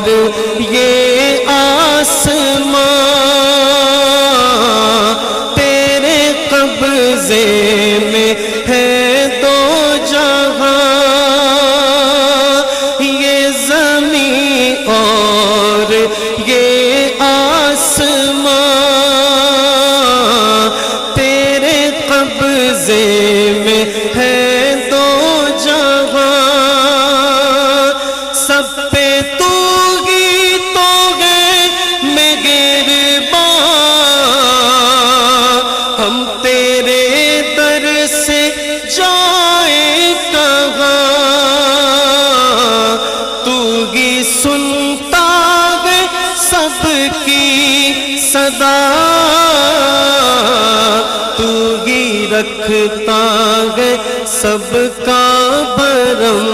और ये आसमां तेरे कब्जे में है दो जहां। ये ज़मीं और ये आसमां तेरे कब्जे में है दो जहां। सब पे तू ही तो है मेहरबान, हम तेरे दर से जाए कहाँ। तू ही सुनता है सबकी सदा, तू ही रखता है सबका भरम।